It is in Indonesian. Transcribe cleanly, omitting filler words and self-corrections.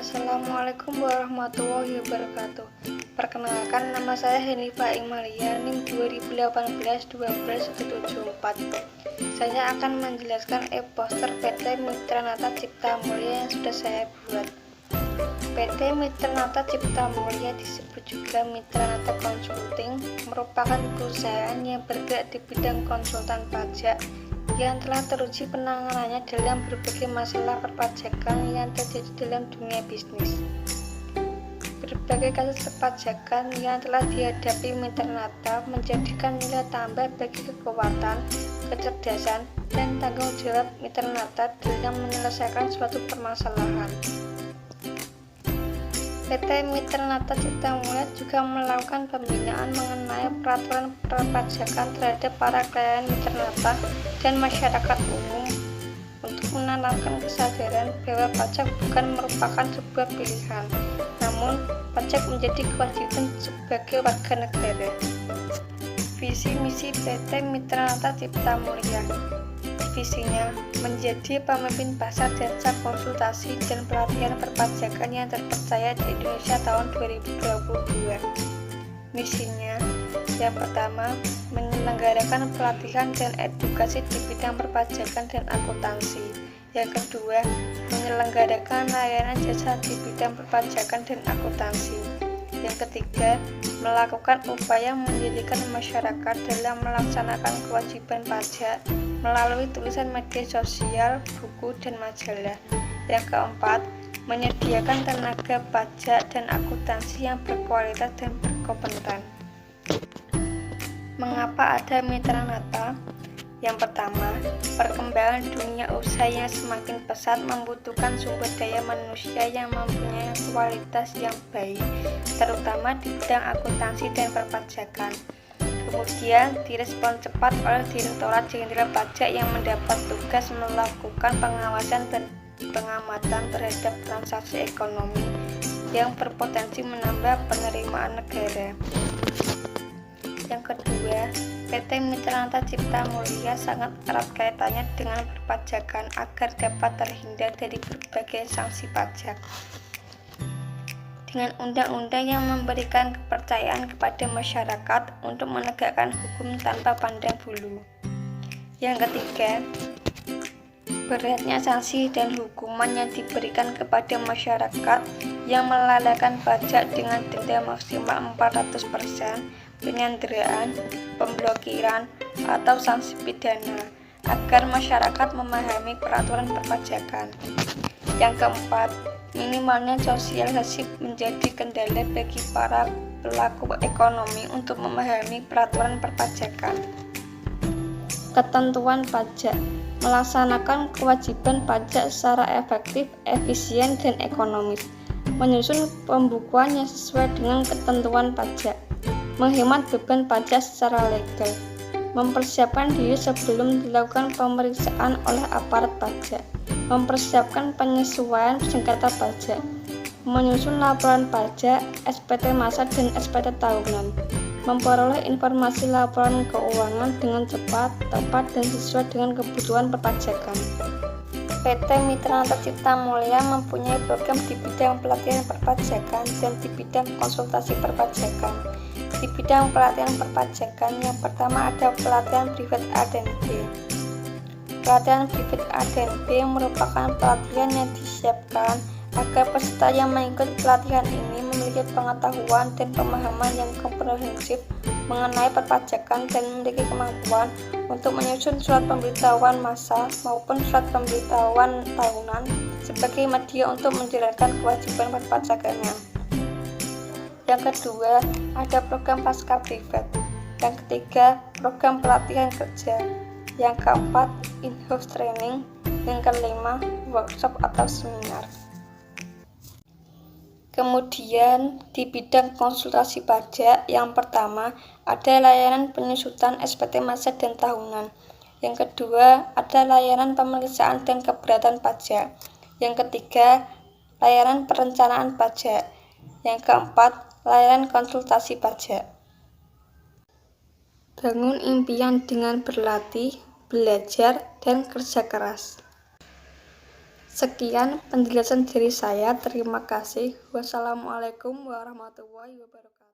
Assalamualaikum warahmatullahi wabarakatuh. Perkenalkan, nama saya Henifa Imalia, NIM 2018-12-174. Saya akan menjelaskan e-poster PT Mitranata Cipta Mulia yang sudah saya buat. PT Mitranata Cipta Mulia, disebut juga Mitranata Consulting, merupakan perusahaan yang bergerak di bidang konsultan pajak yang telah teruji penanganannya dalam berbagai masalah perpajakan yang terjadi dalam dunia bisnis. Berbagai kasus perpajakan yang telah dihadapi Mitranata menjadikan nilai tambah bagi kekuatan, kecerdasan, dan tanggung jawab Mitranata dalam menyelesaikan suatu permasalahan. PT Mitranata Cipta Mulia juga melakukan pembinaan mengenai peraturan perpajakan terhadap para klien Mitranata dan masyarakat umum untuk menanamkan kesadaran bahwa pajak bukan merupakan sebuah pilihan, namun pajak menjadi kewajiban sebagai warga negara. Visi misi PT Mitranata Cipta Mulia. Visinya menjadi pemimpin pasar jasa konsultasi dan pelatihan perpajakan yang terpercaya di Indonesia tahun 2022. Misinya yang pertama, menyelenggarakan pelatihan dan edukasi di bidang perpajakan dan akuntansi. Yang kedua, menyelenggarakan layanan jasa di bidang perpajakan dan akuntansi. Yang ketiga, melakukan upaya mendidikan masyarakat dalam melaksanakan kewajiban pajak melalui tulisan media sosial, buku, dan majalah. Yang keempat, menyediakan tenaga pajak dan akuntansi yang berkualitas dan berkompeten. Mengapa ada Mitranata? Yang pertama, perkembangan dunia usaha yang semakin pesat membutuhkan sumber daya manusia yang mempunyai kualitas yang baik, terutama di bidang akuntansi dan perpajakan. Kemudian direspon cepat oleh Direktorat Jenderal Pajak yang mendapat tugas melakukan pengawasan dan pengamatan terhadap transaksi ekonomi yang berpotensi menambah penerimaan negara. Yang kedua, PT Mitranata Cipta Mulia sangat erat kaitannya dengan perpajakan agar dapat terhindar dari berbagai sanksi pajak. Dengan undang-undang yang memberikan kepercayaan kepada masyarakat untuk menegakkan hukum tanpa pandang bulu. Yang ketiga, beratnya sanksi dan hukuman yang diberikan kepada masyarakat yang melalaikan pajak dengan denda maksimal 400%, penyanderaan, pemblokiran, atau sanksi pidana, agar masyarakat memahami peraturan perpajakan. Yang keempat, minimalnya sosialisasi menjadi kendala bagi para pelaku ekonomi untuk memahami peraturan perpajakan. Ketentuan pajak, melaksanakan kewajiban pajak secara efektif, efisien, dan ekonomis, menyusun pembukuan yang sesuai dengan ketentuan pajak, menghemat beban pajak secara legal, mempersiapkan diri sebelum dilakukan pemeriksaan oleh aparat pajak, mempersiapkan penyesuaian sengketa pajak, menyusun laporan pajak, SPT masa dan SPT tahunan, memperoleh informasi laporan keuangan dengan cepat, tepat, dan sesuai dengan kebutuhan perpajakan. PT Mitranata Cipta Mulia mempunyai program di bidang pelatihan perpajakan dan di bidang konsultasi perpajakan. Di bidang pelatihan perpajakan, yang pertama ada pelatihan private A dan B. Pelatihan private A dan B merupakan pelatihan yang disiapkan agar peserta yang mengikuti pelatihan ini memiliki pengetahuan dan pemahaman yang komprehensif mengenai perpajakan dan memiliki kemampuan untuk menyusun surat pemberitahuan massa maupun surat pemberitahuan tahunan sebagai media untuk menjalankan kewajiban perpajakannya. Yang kedua, ada program pasca privat. Yang ketiga, program pelatihan kerja. Yang keempat, in-house training. Yang kelima, workshop atau seminar. Kemudian di bidang konsultasi pajak, yang pertama ada layanan penyusutan SPT masa dan tahunan. Yang kedua ada layanan pemeriksaan dan keberatan pajak. Yang ketiga layanan perencanaan pajak. Yang keempat layanan konsultasi pajak. Bangun impian dengan berlatih, belajar, dan kerja keras. Sekian penjelasan dari saya. Terima kasih. Wassalamualaikum warahmatullahi wabarakatuh.